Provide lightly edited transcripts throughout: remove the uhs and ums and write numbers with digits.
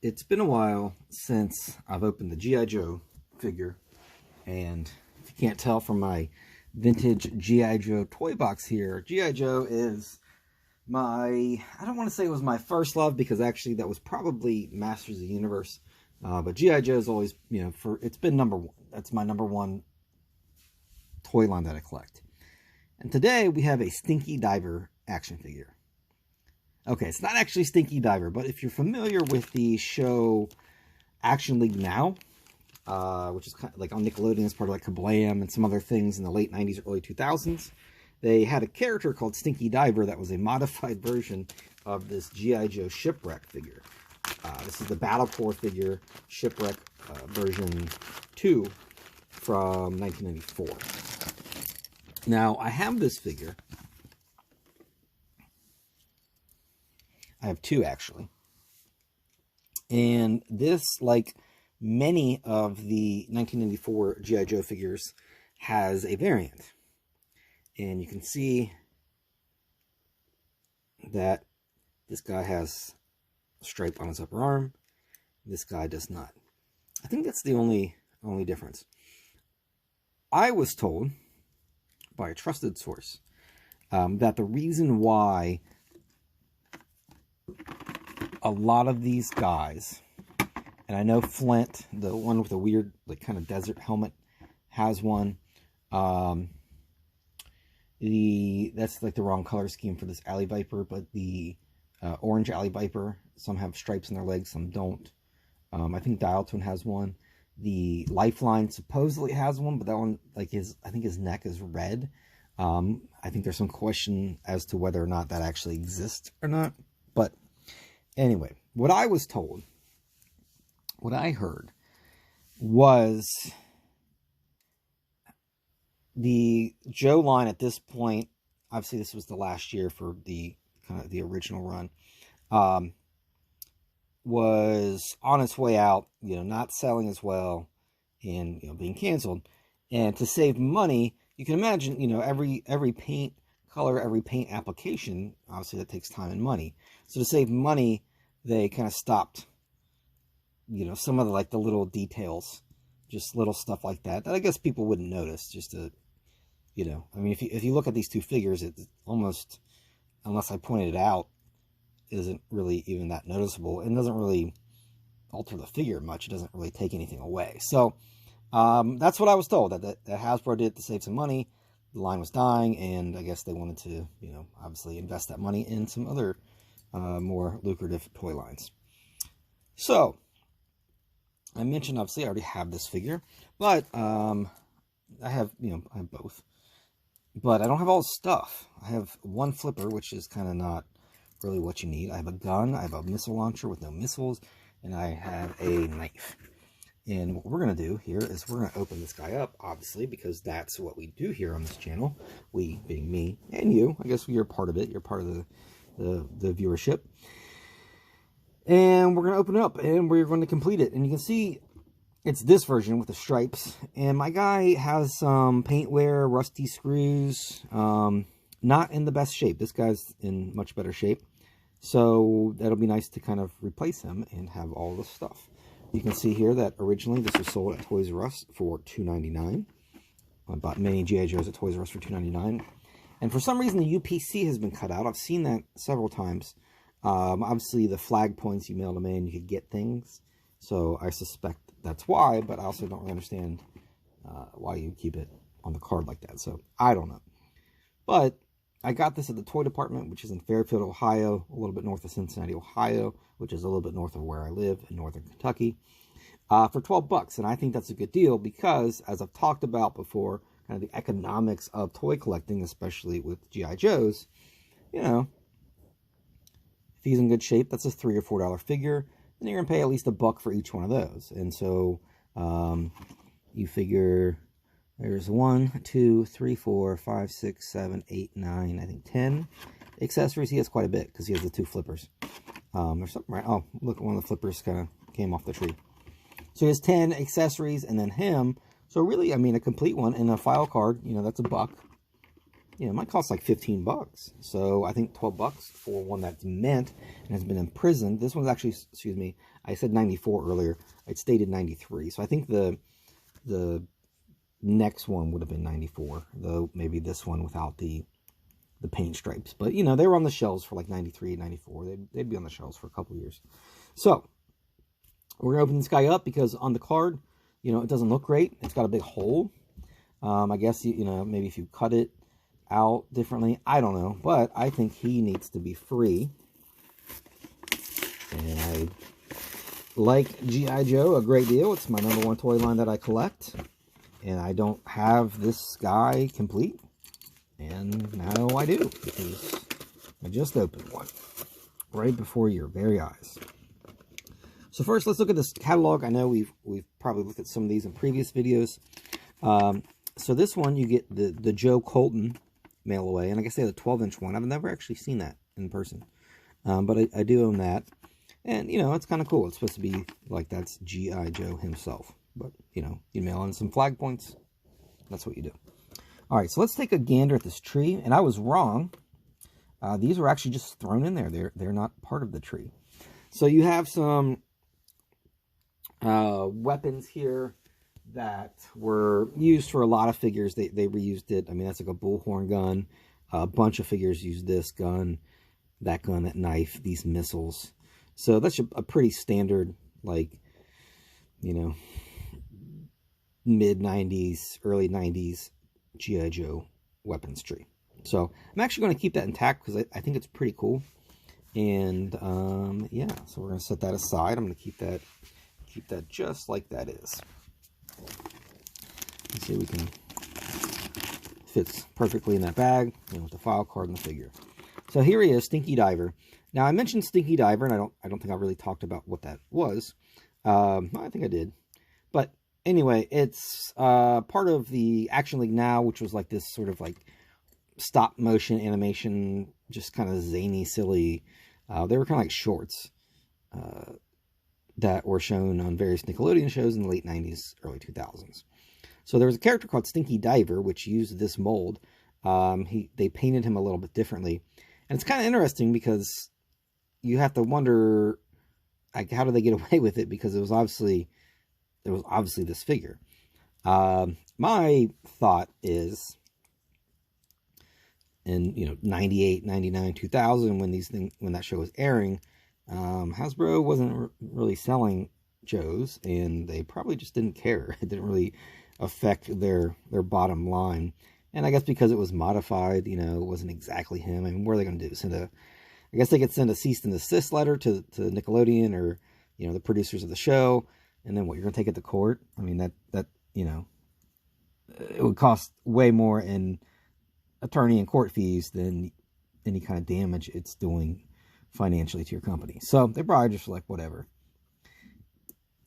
It's been a while since I've opened the G.I. Joe figure, and if you can't tell from my vintage G.I. Joe toy box here, G.I. Joe is my, I don't want to say it was my first love, because actually that was probably Masters of the Universe, but G.I. Joe is always, you know, it's been number one. That's my number one toy line that I collect. And today we have a Stinky Diver action figure. Okay, it's not actually Stinky Diver, but if you're familiar with the show Action League Now, which is kind of like on Nickelodeon, as part of like Kablam and some other things in the late 90s, early 2000s, they had a character called Stinky Diver that was a modified version of this G.I. Joe Shipwreck figure. This is the Battle Corps figure, Shipwreck version 2 from 1994. Now, I have this figure. I have two, actually. And this, like many of the 1994 G.I. Joe figures, has a variant. And you can see that this guy has a stripe on his upper arm. This guy does not. I think that's the only difference. I was told by a trusted source that the reason why a lot of these guys, and I know Flint, the one with the weird like kind of desert helmet, has one. That's like the wrong color scheme for this Alley Viper, but the orange Alley Viper, some have stripes on their legs, some don't. I think Dial Tone has one. The Lifeline supposedly has one, but that one, like I think his neck is red. I think there's some question as to whether or not that actually exists or not. But anyway, what I was told, what I heard, was the Joe line at this point, obviously this was the last year for the kind of the original run, was on its way out, you know, not selling as well, and, you know, being canceled. And to save money, you can imagine, you know, every paint color, every paint application, obviously that takes time and money. So to save money, they kind of stopped, you know, some of the, like the little details, just little stuff like that, that I guess people wouldn't notice, just to, you know, I mean, if you look at these two figures, it's almost, unless I pointed it out, isn't really even that noticeable, and doesn't really alter the figure much. It doesn't really take anything away. So that's what I was told, that Hasbro did to save some money. The line was dying, and I guess they wanted to, you know, obviously invest that money in some other more lucrative toy lines. So I mentioned, obviously, I already have this figure, but I have both, but I don't have all the stuff. I have one flipper, which is kind of not really what you need. I have a gun, I have a missile launcher with no missiles, and I have a knife. And what we're going to do here is we're going to open this guy up, obviously, because that's what we do here on this channel. We, being me and you, I guess you're part of it. You're part of the viewership. And we're going to open it up, and we're going to complete it. And you can see it's this version with the stripes. And my guy has some paint wear, rusty screws, not in the best shape. This guy's in much better shape. So that'll be nice to kind of replace him and have all the stuff. You can see here that originally this was sold at Toys R Us for $2.99. I bought many G.I. Joes at Toys R Us for $2.99. And for some reason, the UPC has been cut out. I've seen that several times. Obviously, the flag points, you mail them in, you could get things. So I suspect that's why, but I also don't really understand why you keep it on the card like that. So I don't know. But I got this at the toy department, which is in Fairfield, Ohio, a little bit north of Cincinnati, Ohio, which is a little bit north of where I live in northern Kentucky, for $12. And I think that's a good deal because, as I've talked about before, kind of the economics of toy collecting, especially with G.I. Joes, you know, if he's in good shape, that's a $3 or $4 figure, and you're going to pay at least $1 for each one of those. And so you figure there's 1, 2, 3, 4, 5, 6, 7, 8, 9, I think 10 accessories. He has quite a bit because he has the two flippers. There's something right. Oh, look, one of the flippers kind of came off the tree. So he has 10 accessories, and then him. So really, I mean, a complete one and a file card, you know, that's $1. you know, it might cost like 15 bucks. So I think 12 bucks for one that's mint and has been imprisoned. This one's actually, excuse me, I said 94 earlier. It stated 93. So I think the next one would have been 94, though maybe this one without the paint stripes. But, you know, they were on the shelves for like 93, 94. They'd be on the shelves for a couple years. So we're going to open this guy up because on the card, you know, it doesn't look great. It's got a big hole. I guess, you know, maybe if you cut it out differently, I don't know. But I think he needs to be free. And I like G.I. Joe a great deal. It's my #1 toy line that I collect. And I don't have this guy complete. And now I do, because I just opened one right before your very eyes. So first, let's look at this catalog. I know we've probably looked at some of these in previous videos. So this one, you get the Joe Colton mail away, and like I say, the 12-inch one. I've never actually seen that in person, but I do own that. And, you know, it's kind of cool. It's supposed to be like that's G.I. Joe himself. But, you know, you mail in some flag points. That's what you do. All right, so let's take a gander at this tree. And I was wrong. These were actually just thrown in there. They're not part of the tree. So you have some weapons here that were used for a lot of figures. They reused it. I mean, that's like a bullhorn gun. A bunch of figures use this gun, that knife, these missiles. So that's a pretty standard, like, you know, mid-90s, early 90s G.I. Joe weapons tree. So I'm actually going to keep that intact because I think it's pretty cool. And yeah, so we're going to set that aside. I'm going to keep that just like that is. Let's see if we can fits perfectly in that bag, you know, with the file card and the figure. So here he is, Stinky Diver. Now I mentioned Stinky Diver, and I don't think I really talked about what that was. I think I did, but anyway, it's part of the Action League Now, which was like this sort of like stop motion animation, just kind of zany, silly. They were kind of like shorts that were shown on various Nickelodeon shows in the late 90s, early 2000s. So there was a character called Stinky Diver, which used this mold. They painted him a little bit differently. And it's kind of interesting because you have to wonder, like, how did they get away with it? Because there was obviously this figure. My thought is, in 98, 99, 2000, when that show was airing, Hasbro wasn't really selling Joes, and they probably just didn't care. It didn't really affect their bottom line. And I guess because it was modified, it wasn't exactly him. I mean, what are they going to do? I guess they could send a cease and desist letter to Nickelodeon or, the producers of the show. And then what, you're going to take it to court? I mean, that it would cost way more in attorney and court fees than any kind of damage it's doing financially to your company. So they probably just like, whatever.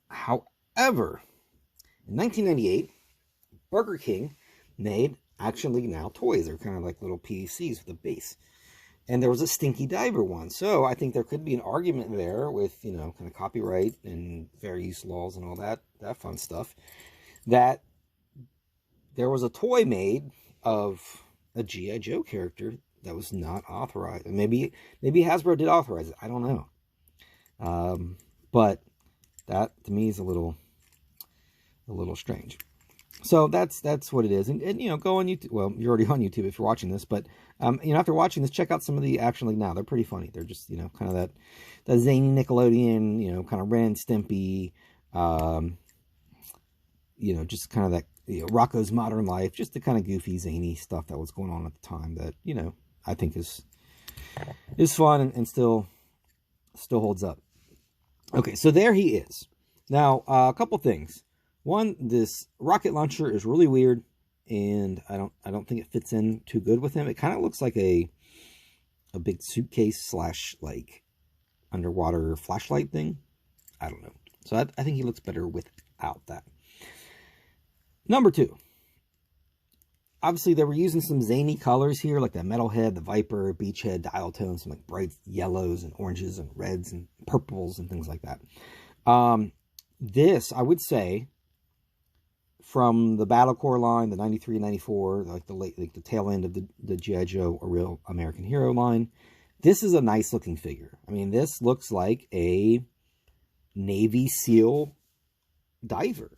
However, in 1998, Burger King made Action League Now toys. They're kind of like little PCs with a base. And there was a Stinky Diver one. So I think there could be an argument there with, kind of copyright and fair use laws and all that fun stuff, that there was a toy made of a G.I. Joe character that was not authorized. Maybe Hasbro did authorize it. I don't know. But that to me is a little strange. So that's what it is. And go on YouTube. Well, you're already on YouTube if you're watching this, but after watching this, check out some of the Action League Now. They're pretty funny. They're just, kind of that zany Nickelodeon, kind of Ren and Stimpy, just kind of that, Rocko's Modern Life, just the kind of goofy, zany stuff that was going on at the time that, I think is fun and still holds up. Okay, so there he is. Now, a couple things. One, this rocket launcher is really weird, and I don't think it fits in too good with him. It kind of looks like a big suitcase / like underwater flashlight thing. I don't know. So I think he looks better without that. Number 2. Obviously, they were using some zany colors here, like the Metalhead, the Viper, Beachhead, Dial Tone, some like bright yellows and oranges and reds and purples and things like that. This, I would say, from the Battle Corps line, the 93 and 94, like the tail end of the G.I. Joe, A Real American Hero line. This is a nice looking figure. I mean, this looks like a Navy SEAL diver.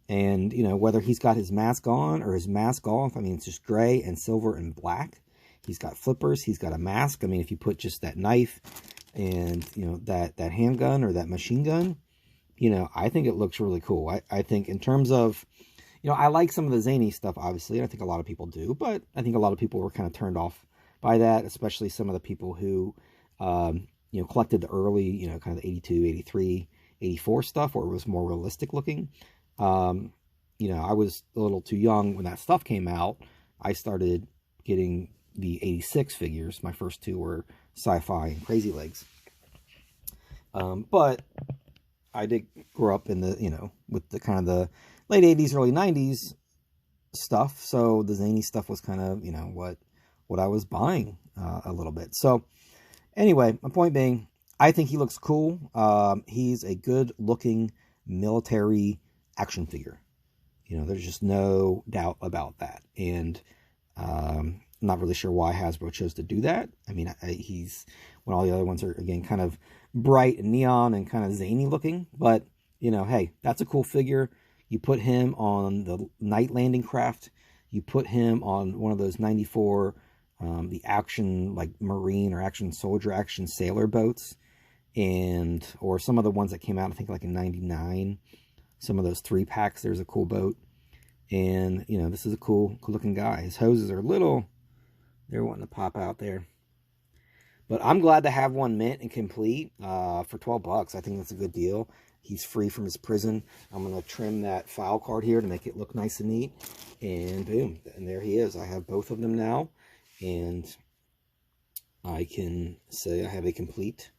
And, you know, whether he's got his mask on or his mask off, I mean, it's just gray and silver and black. He's got flippers. He's got a mask. I mean, if you put just that knife and, you know, that handgun or that machine gun, you know, I think it looks really cool. I think in terms of, you know, I like some of the zany stuff, obviously. I think a lot of people do. But I think a lot of people were kind of turned off by that, especially some of the people who, you know, collected the early, you know, kind of the 82, 83, 84 stuff where it was more realistic looking. You know, I was a little too young when that stuff came out. I started getting the 86 figures. My first two were Sci-Fi and Crazy Legs. But I did grow up in the, you know, with the kind of the late 80s, early 90s stuff. So the zany stuff was kind of, you know, what I was buying a little bit. So anyway, my point being, I think he looks cool. He's a good looking military action figure. You know, there's just no doubt about that. And I'm not really sure why Hasbro chose to do that. I mean, he's, when all the other ones are, again, kind of bright and neon and kind of zany looking. But, you know, hey, that's a cool figure. You put him on the night landing craft. You put him on one of those 94, the action, like Marine or action soldier, action sailor boats. And, or some of the ones that came out, I think like in 99. Some of those 3-packs, there's a cool boat. And, you know, this is a cool looking guy. His hoses are little. They're wanting to pop out there. But I'm glad to have one mint and complete for 12 bucks. I think that's a good deal. He's free from his prison. I'm going to trim that file card here to make it look nice and neat. And boom. And there he is. I have both of them now. And I can say I have a complete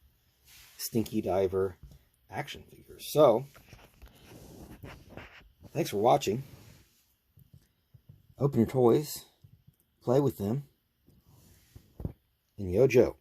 Stinky Diver action figure. So, thanks for watching. Open your toys, play with them, and yo, Joe.